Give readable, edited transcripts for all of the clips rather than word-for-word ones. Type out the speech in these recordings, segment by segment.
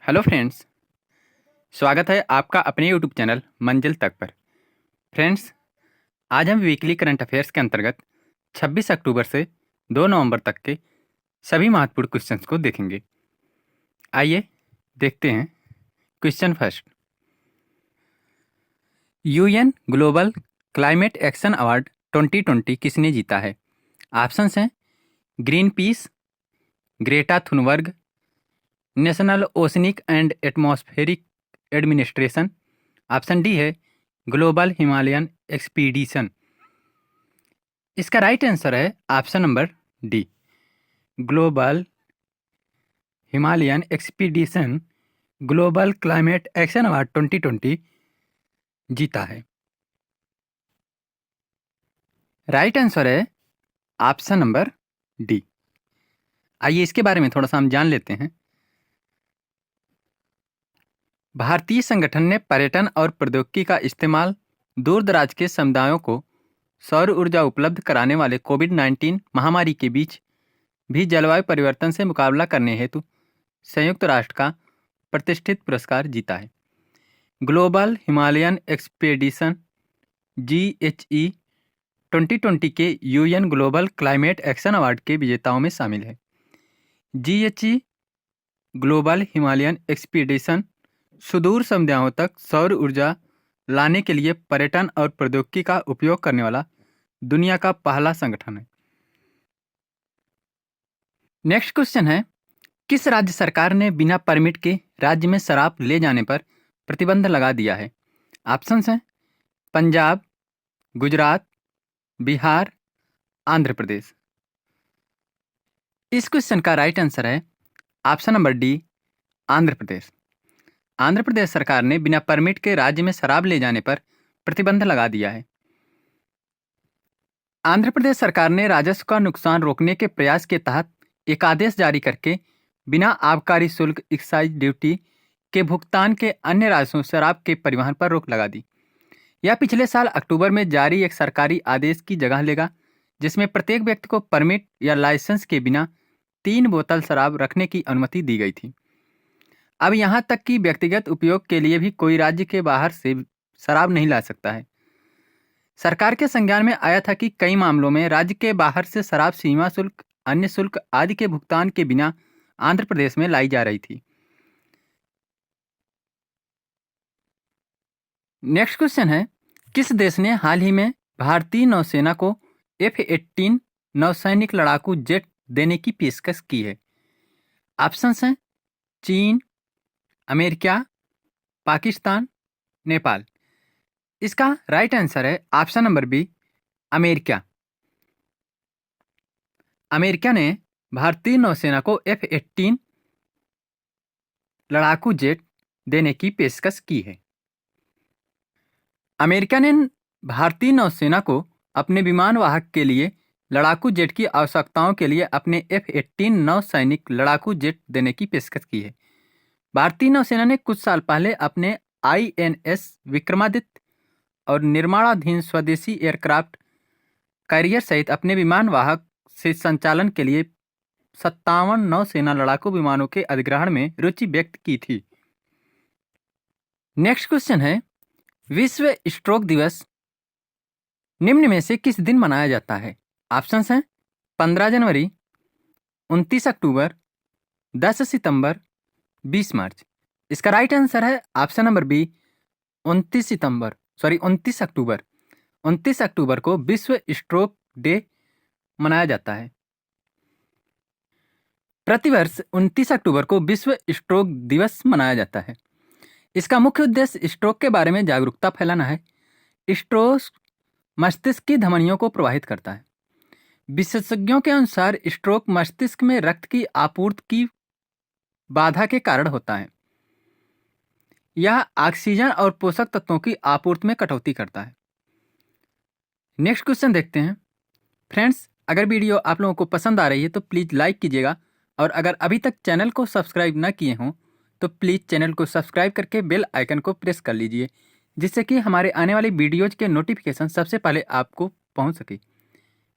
Hello friends. स्वागत है आपका अपने यूट्यूब चैनल मंजिल तक पर। फ्रेंड्स, आज हम वीकली करंट अफेयर्स के अंतर्गत 26 अक्टूबर से 2 नवंबर तक के सभी महत्वपूर्ण क्वेश्चंस को देखेंगे। आइए देखते हैं। Question first, UN global climate action award 2020 किसने जीता है? ऑप्शंस हैं green peas, Greta Thunberg, national oceanic and atmospheric administration. Option D है ग्लोबल हिमालयन एक्सपीडिशन। इसका राइट आंसर है option number D, global Himalayan expedition global climate action award 2020 जीता है। Right answer है ऑप्शन नंबर डी। आइए इसके बारे में थोड़ा सा हम जान लेते हैं। भारतीय संगठन ने पर्यटन और प्रौद्योगिकी का इस्तेमाल दूर दराज के समुदायों को सौर ऊर्जा उपलब्ध कराने वाले कोविड-19 महामारी के बीच भी जलवायु परिवर्तन से मुकाबला करने हेतु संयुक्त राष्ट्र का प्रतिष्ठित पुरस्कार जीता है। ग्लोबल हिमालयन एक्सपेडिशन GHE 2020 के UN global climate action award के विजेताओं में शामिल है। GHE ग्लोबल हिमालयन एक्सपीडिशन सुदूर समुदायों तक सौर ऊर्जा लाने के लिए पर्यटन और प्रौद्योगिकी का उपयोग करने वाला दुनिया का पहला संगठन है। नेक्स्ट क्वेश्चन है, किस राज्य सरकार ने बिना परमिट के राज्य में शराब ले जाने पर प्रतिबंध लगा दिया है? ऑप्शंस हैं पंजाब, गुजरात, बिहार, आंध्र प्रदेश। इस क्वेश्चन का राइट आंसर है option number D, Andhra Pradesh. Andhra Pradesh सरकार ने बिना परमिट के राज्य में शराब ले जाने पर प्रतिबंध लगा दिया है। आंध्र प्रदेश सरकार ने राजस्व का नुकसान रोकने के प्रयास के तहत एक आदेश जारी करके बिना आबकारी शुल्क एक्साइज ड्यूटी के भुगतान के अन्य राज्यों शराब के परिवहन पर रोक लगा दी। यह पिछले साल अक्टूबर में जारी एक सरकारी आदेश की जगह लेगा, जिसमें प्रत्येक व्यक्ति को परमिट या लाइसेंस के बिना 3 बोतल शराब रखने की अनुमति दी गई थी। अब यहाँ तक कि व्यक्तिगत उपयोग के लिए भी कोई राज्य के बाहर से शराब नहीं ला सकता है। सरकार के संज्ञान में आया था कि कई मामलों में राज्य के बाहर से शराब सीमा शुल्क, अन्य शुल्क आदि के भुगतान के बिना आंध्र प्रदेश में लाई जा रही थी। नेक्स्ट क्वेश्चन है, किस देश ने हाल ही में भारतीय नौसेना को F-18 नौसैनिक लड़ाकू जेट देने की पेशकश की है? ऑप्शंस हैं चीन, अमेरिका, पाकिस्तान, नेपाल। इसका राइट आंसर है option number B, America. America ने भारतीय नौसेना को F-18 लड़ाकू जेट देने की पेशकश की है। अमेरिका ने भारतीय नौसेना को अपने विमान वाहक के लिए लड़ाकू जेट की आवश्यकताओं के लिए अपने F-18 नौसैनिक लड़ाकू जेट देने की पेशकश की है। भारतीय नौसेना ने कुछ साल पहले अपने INS विक्रमादित्य और निर्माणाधीन स्वदेशी एयरक्राफ्ट कैरियर सहित अपने विमान वाहक से संचालन के लिए 57 नौसेना लड़ाकू विमानों के अधिग्रहण में रुचि व्यक्त की थी। नेक्स्ट क्वेश्चन है, विश्व स्ट्रोक दिवस निम्न में से किस दिन मनाया जाता है? ऑप्शंस हैं 15 जनवरी, 29 अक्टूबर, 10 सितंबर, 20 मार्च। इसका राइट आंसर है ऑप्शन नंबर बी, 29 अक्टूबर। 29 अक्टूबर को विश्व स्ट्रोक डे मनाया जाता है। प्रतिवर्ष 29 अक्टूबर को विश्व स्ट्रोक दिवस मनाया जाता है। इसका मुख्य उद्देश्य स्ट्रोक के बारे में जागरूकता फैलाना है। स्ट्रोक मस्तिष्क की धमनियों को प्रभावित करता है। विशेषज्ञों के अनुसार स्ट्रोक मस्तिष्क में रक्त की आपूर्ति की बाधा के कारण होता है। यह ऑक्सीजन और पोषक तत्वों की आपूर्ति में कटौती करता है। नेक्स्ट क्वेश्चन देखते हैं। फ्रेंड्स, अगर वीडियो आप लोगों को पसंद आ रही है तो प्लीज़ लाइक कीजिएगा, और अगर अभी तक चैनल को सब्सक्राइब न किए हों तो प्लीज़ चैनल को सब्सक्राइब करके बेल आइकन को प्रेस कर लीजिए, जिससे कि हमारे आने वाली वीडियोज के नोटिफिकेशन सबसे पहले आपको पहुंच सके।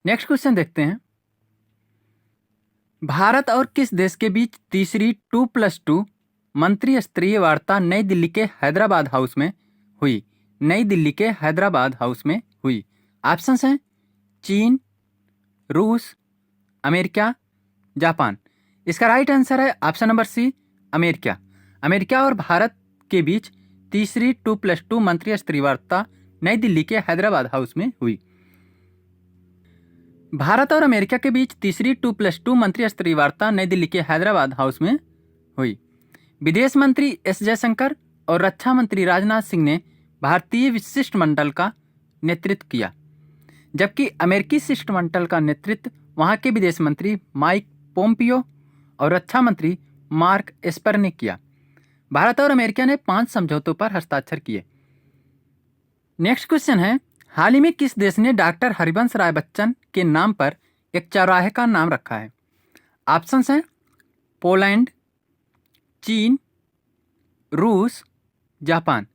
नेक्स्ट क्वेश्चन देखते हैं। भारत और किस देश के बीच तीसरी 2+2 मंत्री स्तरीय वार्ता नई दिल्ली के हैदराबाद हाउस में हुई? नई दिल्ली के हैदराबाद हाउस में हुई। ऑप्शंस हैं चीन, रूस, अमेरिका, जापान। इसका राइट आंसर है option number C, America. America और भारत के बीच तीसरी 2+2 मंत्री स्तरीय वार्ता नई दिल्ली के हैदराबाद हाउस में हुई। भारत और अमेरिका के बीच तीसरी 2+2 मंत्री स्तरीय वार्ता नई दिल्ली के हैदराबाद हाउस में हुई। विदेश मंत्री एस जयशंकर और रक्षा मंत्री राजनाथ सिंह ने भारतीय शिष्टमंडल का नेतृत्व किया, जबकि अमेरिकी शिष्टमंडल का नेतृत्व वहां के विदेश मंत्री माइक पोम्पियो और रक्षा मंत्री मार्क एस्पर ने किया। भारत और अमेरिका ने 5 समझौतों पर हस्ताक्षर किए। नेक्स्ट क्वेश्चन है, हाल ही में किस देश ने डॉक्टर हरिवंश राय बच्चन के नाम पर एक चौराहे का नाम रखा है? ऑप्शंस हैं पोलैंड, चीन, रूस, जापान।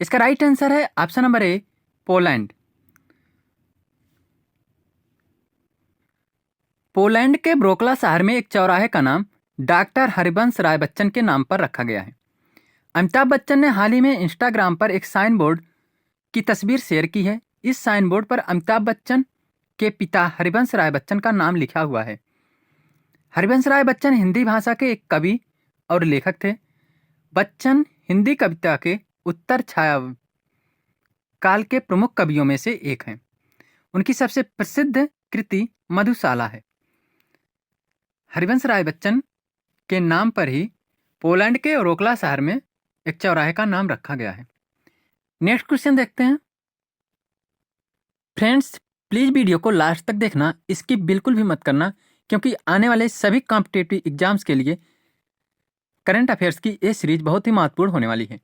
इसका राइट आंसर है ऑप्शन नंबर ए, पोलैंड। पोलैंड के ब्रोकला शहर में एक चौराहे का नाम डॉक्टर हरिवंश राय बच्चन के नाम पर रखा गया है। अमिताभ बच्चन ने हाल ही में इंस्टाग्राम पर एक साइन बोर्ड की तस्वीर शेयर की है। इस साइन बोर्ड पर अमिताभ बच्चन के पिता हरिवंश राय बच्चन का नाम लिखा हुआ है। हरिवंश राय बच्चन हिंदी भाषा के एक कवि और लेखक थे। बच्चन हिंदी कविता के उत्तर छाया काल के प्रमुख कवियों में से एक हैं। उनकी सबसे प्रसिद्ध कृति मधुशाला है। हरिवंश राय बच्चन के नाम पर ही पोलैंड के ओरोकला शहर में एक चौराहे का नाम रखा गया है। नेक्स्ट क्वेश्चन देखते हैं। फ्रेंड्स, प्लीज वीडियो को लास्ट तक देखना, स्किप बिल्कुल भी मत करना, क्योंकि आने वाले सभी कॉम्पिटिटिव एग्जाम्स के लिए करंट अफेयर्स की ये सीरीज बहुत ही महत्वपूर्ण होने वाली है।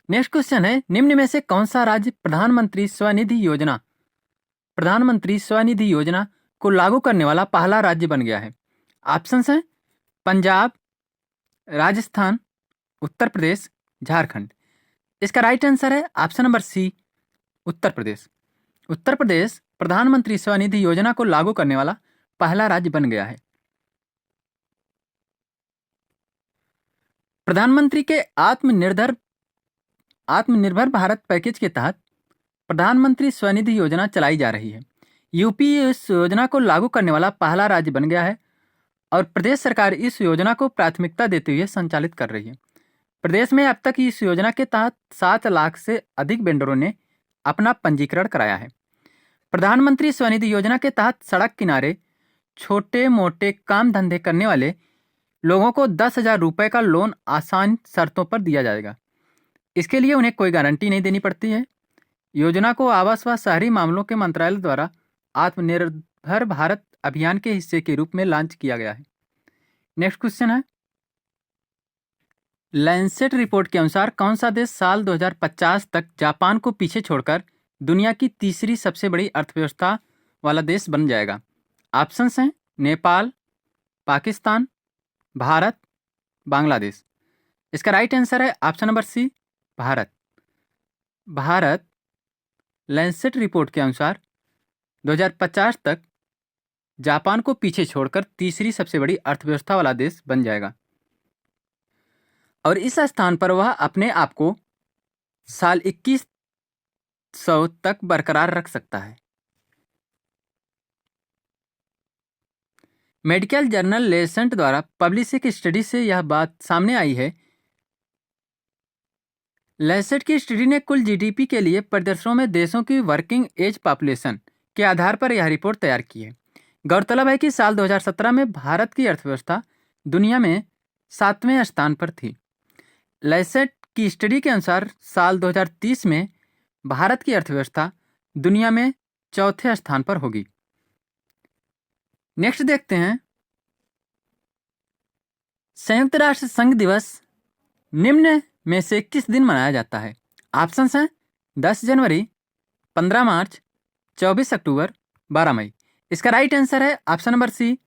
नेक्स्ट क्वेश्चन है, निम्न में से कौन सा राज्य प्रधानमंत्री स्वनिधि योजना को लागू करने वाला पहला राज्य बन गया है? ऑप्शंस हैं पंजाब, राजस्थान, उत्तर प्रदेश, झारखंड। इसका राइट आंसर है ऑप्शन नंबर सी, उत्तर प्रदेश। उत्तर प्रदेश प्रधानमंत्री स्वनिधि योजना को लागू करने वाला पहला राज्य बन गया है। प्रधानमंत्री के आत्मनिर्भर भारत पैकेज के तहत प्रधानमंत्री स्वनिधि योजना चलाई जा रही है। यूपी इस योजना को लागू करने वाला पहला राज्य बन गया है और प्रदेश सरकार इस योजना को प्राथमिकता देते हुए संचालित कर रही है। प्रदेश में अब तक इस योजना के तहत 7 लाख से अधिक वेंडरों ने अपना पंजीकरण कराया है। प्रधानमंत्री स्वनिधि योजना के तहत सड़क किनारे छोटे मोटे काम धंधे करने वाले लोगों को 10,000 रुपये का लोन आसान शर्तों पर दिया जाएगा। इसके लिए उन्हें कोई गारंटी नहीं देनी पड़ती है। योजना को आवास व शहरी मामलों के मंत्रालय द्वारा आत्मनिर्भर भारत अभियान के हिस्से के रूप में लॉन्च किया गया है। नेक्स्ट क्वेश्चन है, लैंसेट रिपोर्ट के अनुसार कौन सा देश साल 2050 तक जापान को पीछे छोड़कर दुनिया की तीसरी सबसे बड़ी अर्थव्यवस्था वाला देश बन जाएगा? ऑप्शंस हैं नेपाल, पाकिस्तान, भारत, बांग्लादेश। इसका राइट आंसर है option number C, Bharat. Bharat Lancet report के अनुसार 2050 तक जापान को पीछे छोड़कर तीसरी सबसे बड़ी अर्थव्यवस्था वाला देश बन जाएगा और इस स्थान पर वह अपने आप को साल 2100 तक बरकरार रख सकता है। मेडिकल जर्नल लेसेंट द्वारा पब्लिश एक स्टडी से यह बात सामने आई है। लेसेंट की स्टडी ने कुल जीडीपी के लिए प्रदर्शनों में देशों की वर्किंग एज पॉपुलेशन के आधार पर यह रिपोर्ट तैयार की है। गौरतलब है कि साल 2017 में भारत की अर्थव्यवस्था दुनिया में 7वें स्थान पर थी। लेसेंट की स्टडी के अनुसार साल 2030 में भारत की अर्थव्यवस्था दुनिया में 4थे स्थान पर होगी। नेक्स्ट देखते हैं, संयुक्त राष्ट्र संघ दिवस निम्न में से किस दिन मनाया जाता है? ऑप्शंस हैं 10 जनवरी, 15 मार्च, 24 अक्टूबर, 12 मई। इसका राइट आंसर है ऑप्शन नंबर सी,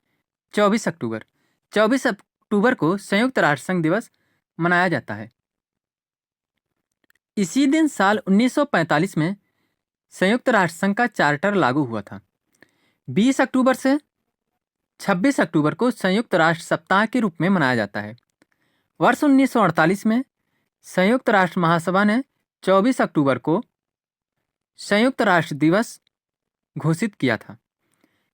24 अक्टूबर। 24 अक्टूबर को संयुक्त राष्ट्र संघ दिवस मनाया जाता है। इसी दिन साल 1945 में संयुक्त राष्ट्र संघ का चार्टर लागू हुआ था। 20 अक्टूबर से 26 अक्टूबर को संयुक्त राष्ट्र सप्ताह के रूप में मनाया जाता है। वर्ष 1948 में संयुक्त राष्ट्र महासभा ने 24 अक्टूबर को संयुक्त राष्ट्र दिवस घोषित किया था।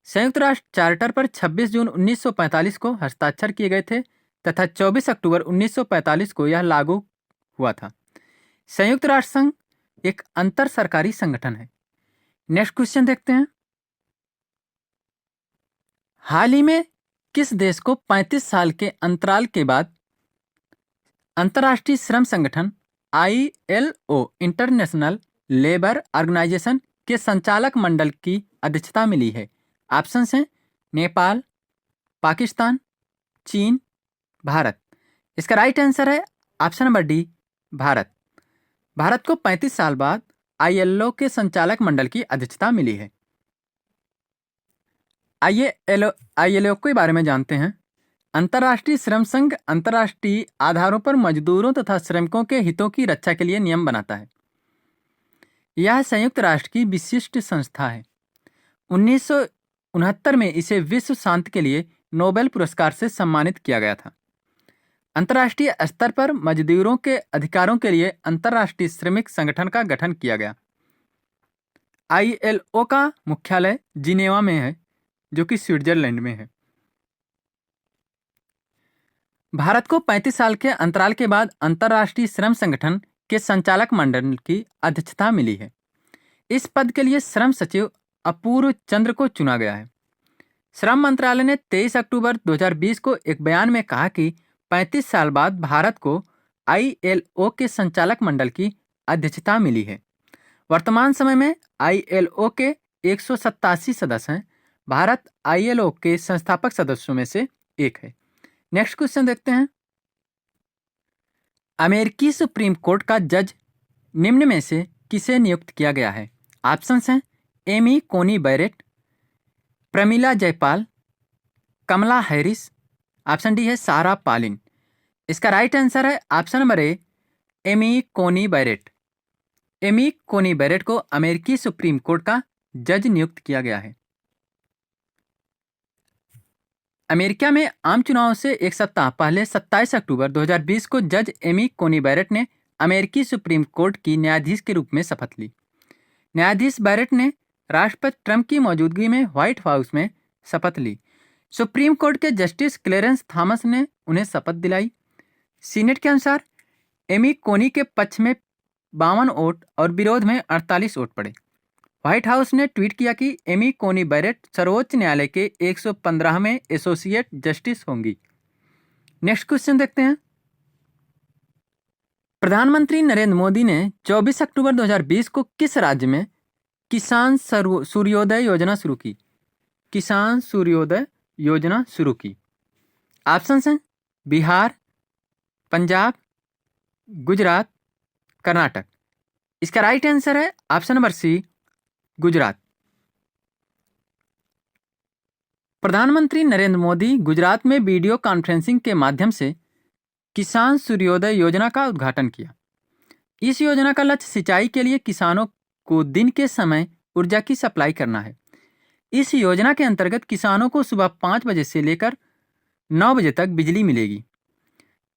संयुक्त राष्ट्र चार्टर पर 26 जून 1945 को हस्ताक्षर किए गए थे तथा 24 अक्टूबर 1945 को यह लागू हुआ था। संयुक्त राष्ट्र संघ एक अंतर सरकारी संगठन है। नेक्स्ट क्वेश्चन देखते हैं। हाल ही में किस देश को 35 साल के अंतराल के बाद अंतर्राष्ट्रीय श्रम संगठन ILO इंटरनेशनल लेबर ऑर्गेनाइजेशन के संचालक मंडल की अध्यक्षता मिली है? ऑप्शंस हैं नेपाल, पाकिस्तान, चीन, भारत। इसका राइट आंसर है option number D, Bharat. Bharat को 35 साल बाद ILO के संचालक मंडल की अध्यक्षता मिली है। आइए ILO के बारे में जानते हैं। अंतर्राष्ट्रीय श्रम संघ अंतर्राष्ट्रीय आधारों पर मजदूरों तथा श्रमिकों के हितों की रक्षा के लिए नियम बनाता है। यह संयुक्त राष्ट्र की विशिष्ट संस्था है। 1969 में इसे विश्व शांति के लिए नोबेल पुरस्कार से सम्मानित किया गया था। अंतर्राष्ट्रीय स्तर पर मजदूरों के अधिकारों के लिए अंतर्राष्ट्रीय श्रमिक संगठन का गठन किया गया। ILO का मुख्यालय जिनेवा में है, जो कि स्विट्जरलैंड में है। भारत को 35 साल के अंतराल के बाद अंतर्राष्ट्रीय श्रम संगठन के संचालक मंडल की अध्यक्षता मिली है। इस पद के लिए श्रम सचिव अपूर्व चंद्र को चुना गया है। श्रम मंत्रालय ने 23 अक्टूबर 2020 को एक बयान में कहा कि 35 साल बाद भारत को ILO के संचालक मंडल की अध्यक्षता मिली है। वर्तमान समय में ILO के 187 सदस्य हैं। भारत ILO के संस्थापक सदस्यों में से एक है। नेक्स्ट क्वेश्चन देखते हैं। अमेरिकी सुप्रीम कोर्ट का जज निम्न में से किसे नियुक्त किया गया है? ऑप्शंस हैं Amy Coney Barrett, Pramila Jayapal, Kamala Harris. Option D है सारा पालिन। इसका राइट आंसर है option number A, Amy Coney Barrett. Amy Coney Barrett को अमेरिकी सुप्रीम कोर्ट का जज नियुक्त किया गया है। अमेरिका में आम चुनाव से एक सप्ताह पहले 27 अक्टूबर 2020 को जज एमी कोनी बैरेट ने अमेरिकी सुप्रीम कोर्ट की न्यायाधीश के रूप में शपथ ली। न्यायाधीश बैरेट ने राष्ट्रपति ट्रंप की मौजूदगी में व्हाइट हाउस में शपथ ली। सुप्रीम कोर्ट के जस्टिस क्लेरेंस थॉमस ने उन्हें शपथ दिलाई। सीनेट के अनुसार एमी कोनी के पक्ष में 52 वोट और विरोध में 48 वोट पड़े। व्हाइट हाउस ने ट्वीट किया कि एमी कोनी बैरेट सर्वोच्च न्यायालय के 115वें एसोसिएट जस्टिस होंगी। नेक्स्ट क्वेश्चन देखते हैं। प्रधानमंत्री नरेंद्र मोदी ने 24 अक्टूबर 2020 को किस राज्य में किसान सूर्योदय योजना शुरू की? किसान सूर्योदय योजना शुरू की। ऑप्शंस हैं बिहार, पंजाब, गुजरात, कर्नाटक। इसका राइट आंसर है ऑप्शन नंबर सी, गुजरात। प्रधानमंत्री नरेंद्र मोदी गुजरात में वीडियो कॉन्फ्रेंसिंग के माध्यम से किसान सूर्योदय योजना का उद्घाटन किया। इस योजना का लक्ष्य सिंचाई के लिए किसानों को दिन के समय ऊर्जा की सप्लाई करना है। इस योजना के अंतर्गत किसानों को सुबह 5 बजे से लेकर 9 बजे तक बिजली मिलेगी।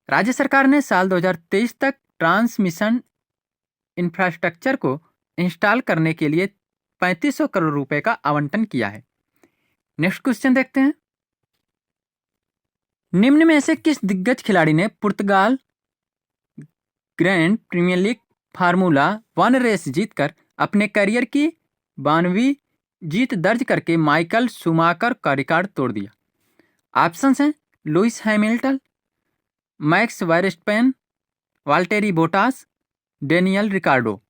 राज्य सरकार ने साल 2023 तक ट्रांसमिशन इंफ्रास्ट्रक्चर को इंस्टॉल करने के लिए 3500 करोड़ रुपए का आवंटन किया है। नेक्स्ट क्वेश्चन देखते हैं। निम्न में से किस दिग्गज खिलाड़ी ने पुर्तगाल grand premier league formula 1 race जीतकर अपने करियर की 92वीं जीत दर्ज करके माइकल शूमाकर का रिकॉर्ड तोड़ दिया? ऑप्शंस हैं Lewis Hamilton, Max Verstappen, Valtteri Bottas, Daniel Ricciardo.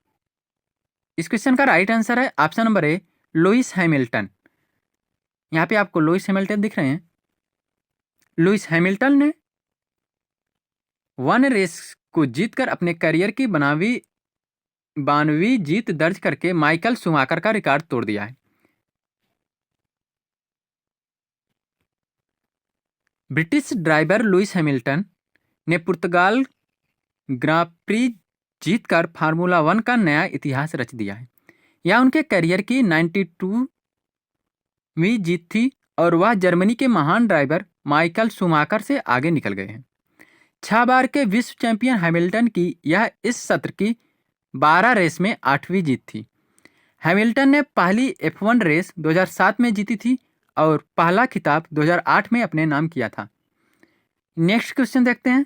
इस क्वेश्चन का राइट आंसर है option number A, Lewis Hamilton. यहाँ पे आपको लुइस हैमिल्टन दिख रहे हैं। लुइस हैमिल्टन ने 1 रेस को जीतकर अपने करियर की 92वीं जीत दर्ज करके माइकल शूमाकर का रिकॉर्ड तोड़ दिया है। ब्रिटिश ड्राइवर लुइस हैमिल्टन ने पुर्तगाल ग्रां प्री जीतकर फार्मूला 1 का नया इतिहास रच दिया है। यह उनके करियर की 92वीं जीत थी और वह जर्मनी के महान ड्राइवर माइकल शूमाकर से आगे निकल गए हैं। 6 बार के विश्व चैंपियन हैमिल्टन की यह इस सत्र की 12 रेस में 8वीं जीत थी। हैमिल्टन ने पहली F1 रेस 2007 में जीती थी और पहला खिताब 2008 में अपने नाम किया था। नेक्स्ट क्वेश्चन देखते हैं।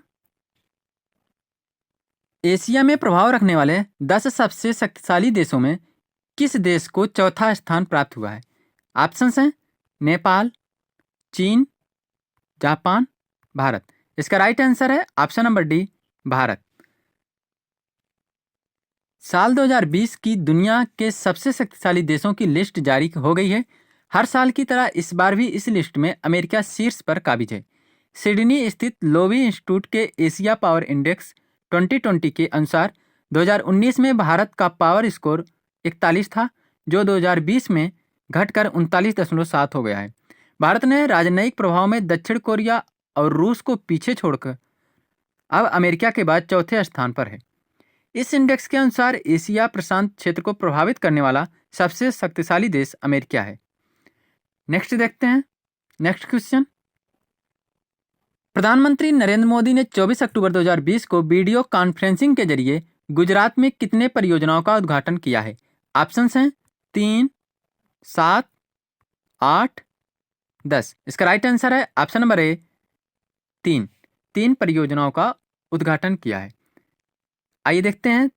एशिया में प्रभाव रखने वाले 10 सबसे शक्तिशाली देशों में किस देश को चौथा स्थान प्राप्त हुआ है? ऑप्शंस हैं नेपाल, चीन, जापान, भारत। इसका राइट आंसर है ऑप्शन नंबर डी, भारत। साल 2020 की दुनिया के सबसे शक्तिशाली देशों की लिस्ट जारी हो गई है। हर साल की तरह इस बार भी इस लिस्ट में अमेरिका शीर्ष पर काबिज है। सिडनी स्थित लोवी इंस्टीट्यूट के एशिया पावर इंडेक्स 2020 के अनुसार 2019 में भारत का पावर स्कोर 41 था, जो 2020 में घटकर 39.7 हो गया है। भारत ने राजनयिक प्रभाव में दक्षिण कोरिया और रूस को पीछे छोड़कर अब अमेरिका के बाद चौथे स्थान पर है। इस इंडेक्स के अनुसार एशिया प्रशांत क्षेत्र को प्रभावित करने वाला सबसे शक्तिशाली देश अमेरिका है। नेक्स्ट देखते हैं। Next question. प्रधानमंत्री नरेंद्र मोदी ने 24 अक्टूबर 2020 को वीडियो कॉन्फ्रेंसिंग के जरिए गुजरात में कितने परियोजनाओं का उद्घाटन किया है? ऑप्शंस हैं 3, 7, 8, 10। इसका राइट आंसर है ऑप्शन नंबर ए, 3 परियोजनाओं का उद्घाटन किया है। आइए देखते हैं।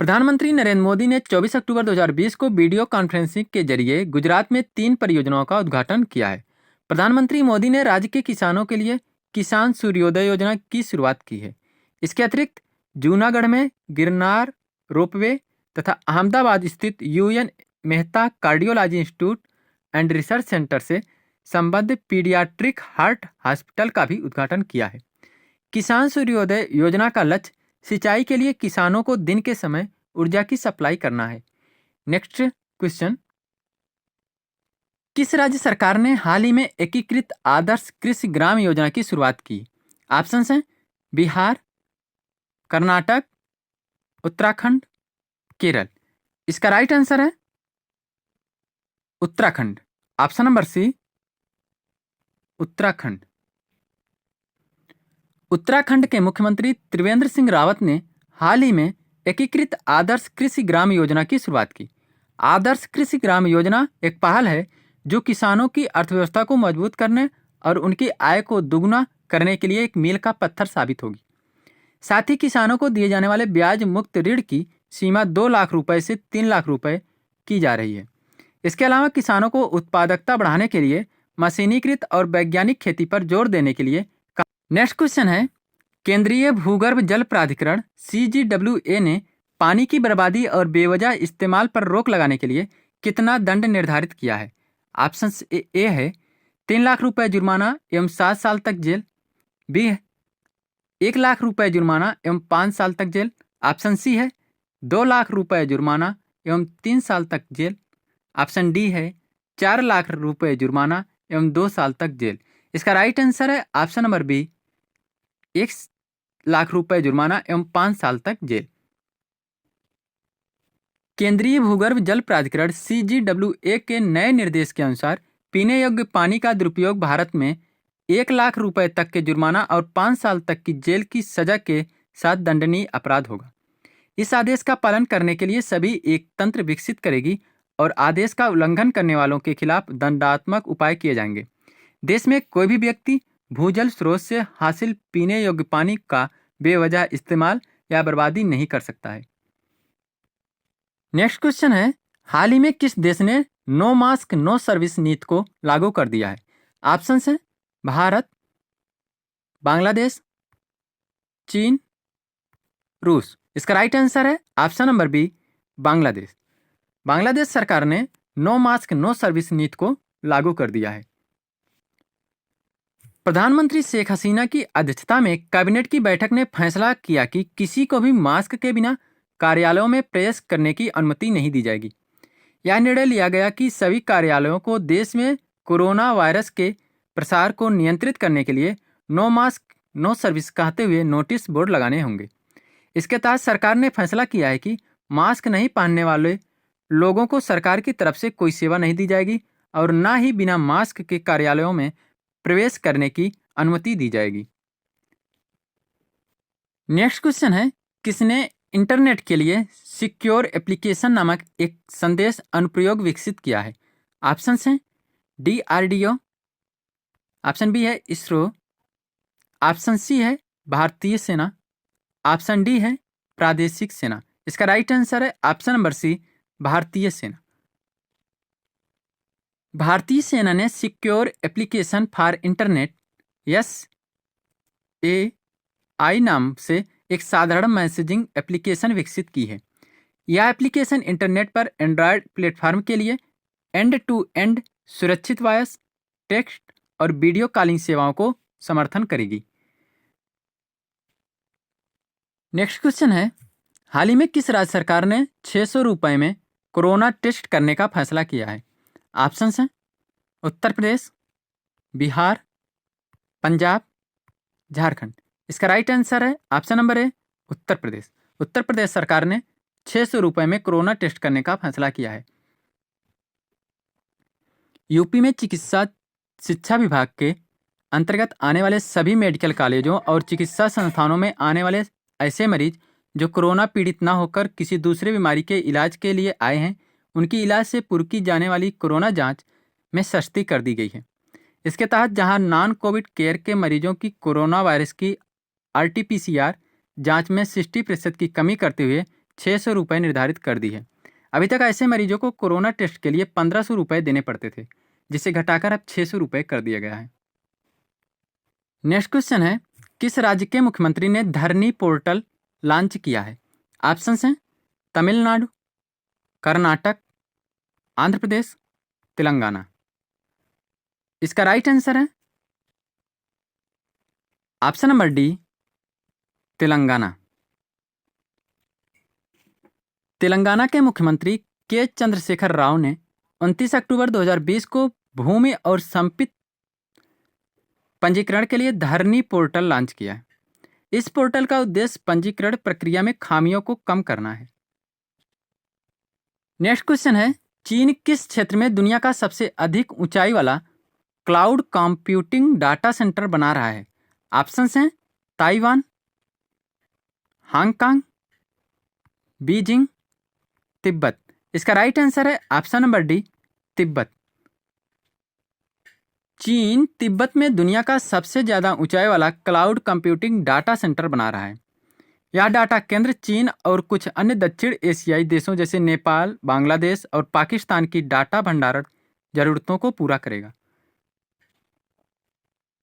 प्रधानमंत्री नरेंद्र मोदी ने 24 अक्टूबर 2020 को वीडियो कॉन्फ्रेंसिंग के जरिए गुजरात में 3 परियोजनाओं का उद्घाटन किया है। प्रधानमंत्री मोदी ने राज्य के किसानों के लिए किसान सूर्योदय योजना की शुरुआत की है। इसके अतिरिक्त जूनागढ़ में गिरनार रोपवे तथा अहमदाबाद स्थित UN Mehta cardiology institute and research centre से संबद्ध पीडियाट्रिक हार्ट हॉस्पिटल का भी उद्घाटन किया है। किसान सूर्योदय योजना का लक्ष्य सिंचाई के लिए किसानों को दिन के समय ऊर्जा की सप्लाई करना है। Next question. किस राज्य सरकार ने हाल ही में एकीकृत आदर्श कृषि ग्राम योजना की शुरुआत की? ऑप्शंस हैं बिहार, कर्नाटक, उत्तराखंड, केरल। इसका राइट आंसर है Uttarakhand, option number C, Uttarakhand. Uttarakhand के मुख्यमंत्री त्रिवेंद्र सिंह रावत ने हाल ही में एकीकृत आदर्श कृषि ग्राम योजना की शुरुआत की। आदर्श कृषि ग्राम योजना एक पहल है जो किसानों की अर्थव्यवस्था को मजबूत करने और उनकी आय को दुगना करने के लिए एक मील का पत्थर साबित होगी। साथ ही किसानों को दिए जाने वाले ब्याज मुक्त ऋण की सीमा 2 लाख रुपए से 3 लाख रुपए की जा रही है। इसके अलावा किसानों को उत्पादकता बढ़ाने के लिए मशीनीकृत और वैज्ञानिक खेती पर जोर देने के लिए। नेक्स्ट क्वेश्चन है। केंद्रीय भूगर्भ जल प्राधिकरण CGWA ने पानी की बर्बादी और बेवजह इस्तेमाल पर रोक लगाने के लिए कितना दंड निर्धारित किया है? ऑप्शन ए है 3 लाख रुपए जुर्माना एवं 7 साल तक जेल, बी है 1 लाख रुपए जुर्माना एवं 5 साल तक जेल, ऑप्शन सी है 2 लाख रुपए जुर्माना एवं 3 साल तक जेल, ऑप्शन डी है 4 लाख रुपए जुर्माना एवं 2 साल तक जेल। इसका राइट आंसर है ऑप्शन नंबर बी, 1 लाख रुपए जुर्माना एवं 5 साल तक जेल। केंद्रीय भूगर्भ जल प्राधिकरण CGWA के नए निर्देश के अनुसार पीने योग्य पानी का दुरुपयोग भारत में 1 लाख रुपए तक के जुर्माना और 5 साल तक की जेल की सजा के साथ दंडनीय अपराध होगा। इस आदेश का पालन करने के लिए सभी एक तंत्र विकसित करेगी और आदेश का उल्लंघन करने वालों के खिलाफ दंडात्मक उपाय किए जाएंगे। देश में कोई भी व्यक्ति भूजल स्रोत से हासिल पीने योग्य पानी का बेवजह इस्तेमाल या बर्बादी नहीं कर सकता है। नेक्स्ट क्वेश्चन है। हाल ही में किस देश ने नो मास्क नो सर्विस नीति को लागू कर दिया है? ऑप्शंस हैं भारत, बांग्लादेश, चीन, रूस। इसका राइट आंसर है option number B, Bangladesh. Bangladesh सरकार ने नो मास्क नो सर्विस नीति को लागू कर दिया है। प्रधानमंत्री शेख हसीना की अध्यक्षता में कैबिनेट की बैठक ने फैसला किया कि किसी को भी मास्क के बिना कार्यालयों में प्रवेश करने की अनुमति नहीं दी जाएगी। यह निर्णय लिया गया कि सभी कार्यालयों को देश में कोरोना वायरस के प्रसार को नियंत्रित करने के लिए नो मास्क नो सर्विस कहते हुए नोटिस बोर्ड लगाने होंगे। इसके तहत सरकार ने फैसला किया है कि मास्क नहीं पहनने वाले लोगों को सरकार की तरफ से कोई सेवा नहीं दी जाएगी और न ही बिना मास्क के कार्यालयों में प्रवेश करने की अनुमति दी जाएगी। नेक्स्ट क्वेश्चन है, किसने इंटरनेट के लिए सिक्योर एप्लीकेशन नामक एक संदेश अनुप्रयोग विकसित किया है? ऑप्शन हैं DRDO, ऑप्शन बी है इसरो, ऑप्शन सी है भारतीय सेना, ऑप्शन डी है प्रादेशिक सेना। इसका राइट आंसर है ऑप्शन नंबर सी, भारतीय सेना। भारतीय सेना ने secure application for internet SAI नाम से एक साधारण मैसेजिंग एप्लीकेशन विकसित की है। यह एप्लीकेशन इंटरनेट पर एंड्रॉयड प्लेटफॉर्म के लिए एंड टू एंड सुरक्षित वॉयस, टेक्स्ट और वीडियो कॉलिंग सेवाओं को समर्थन करेगी। नेक्स्ट क्वेश्चन है, हाल ही में किस राज्य सरकार ने 600 रुपये में कोरोना टेस्ट करने का फैसला किया है? ऑप्शंस हैं उत्तर प्रदेश, बिहार, पंजाब, झारखंड। इसका राइट आंसर है ऑप्शन नंबर ए, उत्तर प्रदेश। उत्तर प्रदेश सरकार ने 600 रुपये में कोरोना टेस्ट करने का फैसला किया है। यूपी में चिकित्सा शिक्षा विभाग के अंतर्गत आने वाले सभी मेडिकल कॉलेजों और चिकित्सा संस्थानों में आने वाले ऐसे मरीज जो कोरोना पीड़ित न होकर किसी दूसरे बीमारी के इलाज के लिए आए हैं, उनकी इलाज से पूर्व की जाने वाली कोरोना जांच में सख्ती कर दी गई है। इसके तहत जहां नॉन कोविड केयर के मरीजों की कोरोना वायरस की RT-PCR जांच में 60% की कमी करते हुए 600 रुपये निर्धारित कर दी है। अभी तक ऐसे मरीजों को कोरोना टेस्ट के लिए 1500 रुपये देने पड़ते थे, जिसे घटाकर अब 600 रुपये कर दिया गया है। नेक्स्ट क्वेश्चन है, किस राज्य के मुख्यमंत्री ने धरनी पोर्टल लॉन्च किया है? ऑप्शंस हैं तमिलनाडु, कर्नाटक, आंध्र प्रदेश, तेलंगाना। इसका राइट आंसर है option number D, Telangana. Telangana के मुख्यमंत्री के चंद्रशेखर राव ने 29 अक्टूबर 2020 को भूमि और संपत्ति पंजीकरण के लिए धरनी पोर्टल लॉन्च किया है। इस पोर्टल का उद्देश्य पंजीकरण प्रक्रिया में खामियों को कम करना है। नेक्स्ट क्वेश्चन है, चीन किस क्षेत्र में दुनिया का सबसे अधिक ऊंचाई वाला क्लाउड कंप्यूटिंग डाटा सेंटर बना रहा है? ऑप्शंस हैं ताइवान, हांगकांग, बीजिंग, तिब्बत। इसका राइट आंसर है ऑप्शन नंबर डी, तिब्बत। चीन तिब्बत में दुनिया का सबसे ज़्यादा ऊंचाई वाला क्लाउड कंप्यूटिंग डाटा सेंटर बना रहा है। यह डाटा केंद्र चीन और कुछ अन्य दक्षिण एशियाई देशों जैसे नेपाल, बांग्लादेश और पाकिस्तान की डाटा भंडारण जरूरतों को पूरा करेगा।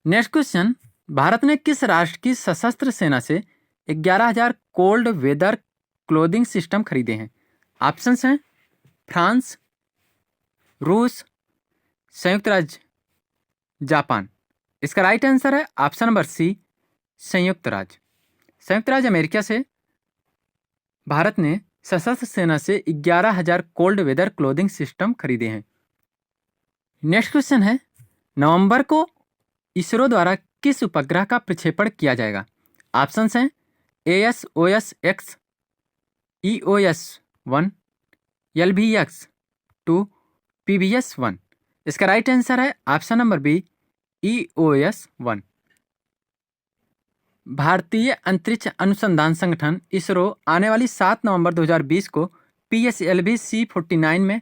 नेक्स्ट क्वेश्चन, भारत ने किस राष्ट्र की सशस्त्र सेना से 11,000 कोल्ड वेदर क्लोथिंग सिस्टम खरीदे हैं? ऑप्शंस हैं फ्रांस, रूस, संयुक्त राज्य, जापान। इसका राइट आंसर है ऑप्शन नंबर सी, संयुक्त राज्य। संयुक्त राज्य अमेरिका से भारत ने सशस्त्र सेना से 11,000 कोल्ड वेदर क्लोथिंग सिस्टम खरीदे हैं। नेक्स्ट क्वेश्चन है, नवंबर को इसरो द्वारा किस उपग्रह का प्रक्षेपण किया जाएगा? ऑप्शंस हैं ASOS-X, EOS-1, LVX-2, PBS-1। इसका राइट आंसर है ऑप्शन नंबर बी, EOS-1। भारतीय अंतरिक्ष अनुसंधान संगठन इसरो आने वाली 7 नवंबर 2020 को PSLV C-49 में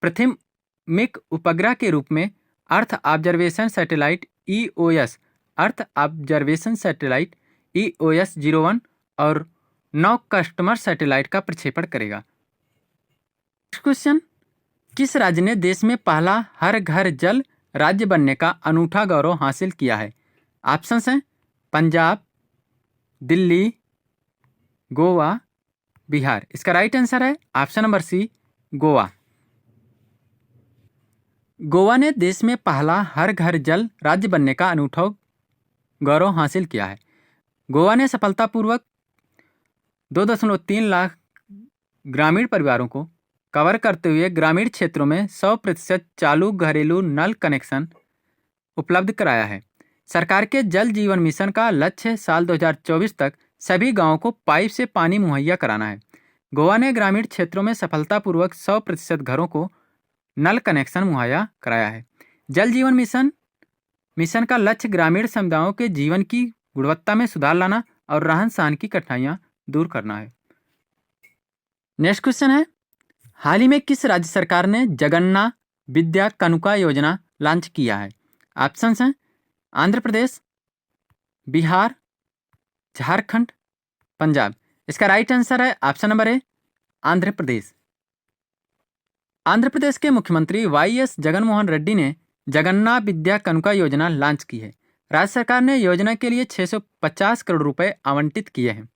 प्राथमिक उपग्रह के रूप में earth observation satellite EOS, earth observation satellite EOS-01 और 9 कस्टमर सैटेलाइट का प्रक्षेपण करेगा। क्वेश्चन, किस राज्य ने देश में पहला हर घर जल राज्य बनने का अनूठा गौरव हासिल किया है? ऑप्शंस हैं पंजाब, दिल्ली, गोवा, बिहार। इसका राइट आंसर है option number C, Goa. Goa ने देश में पहला हर घर जल राज्य बनने का अनूठा गौरव हासिल किया है। गोवा ने सफलतापूर्वक 2.3 लाख ग्रामीण परिवारों को कवर करते हुए ग्रामीण क्षेत्रों में 100% चालू घरेलू नल कनेक्शन उपलब्ध कराया है। सरकार के जल जीवन मिशन का लक्ष्य साल 2024 तक सभी गांवों को पाइप से पानी मुहैया कराना है। गोवा ने ग्रामीण क्षेत्रों में सफलतापूर्वक 100% घरों को नल कनेक्शन मुहैया कराया है। जल जीवन मिशन मिशन का लक्ष्य ग्रामीण समुदायों के जीवन की गुणवत्ता में सुधार लाना और रहन सहन की कठिनाइयाँ दूर करना है। नेक्स्ट क्वेश्चन है, हाल ही में किस राज्य सरकार ने जगन्नाथ विद्या कानुका योजना लॉन्च किया है? ऑप्शंस हैं आंध्र प्रदेश, बिहार, झारखंड, पंजाब। इसका राइट आंसर है ऑप्शन नंबर ए, आंध्र प्रदेश। आंध्र प्रदेश के मुख्यमंत्री वाई.एस. जगनमोहन रेड्डी ने जगन्नाथ विद्या कानुका योजना लॉन्च की है। राज्य सरकार ने योजना के लिए 650 करोड़ रुपए आवंटित किए हैं।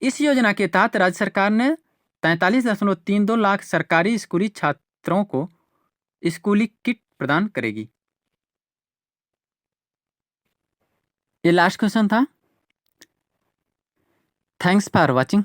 इस योजना के तहत राज्य सरकार ने 43.32 लाख सरकारी स्कूली छात्रों को स्कूली किट प्रदान करेगी। ये लास्ट क्वेश्चन था। Thanks for watching.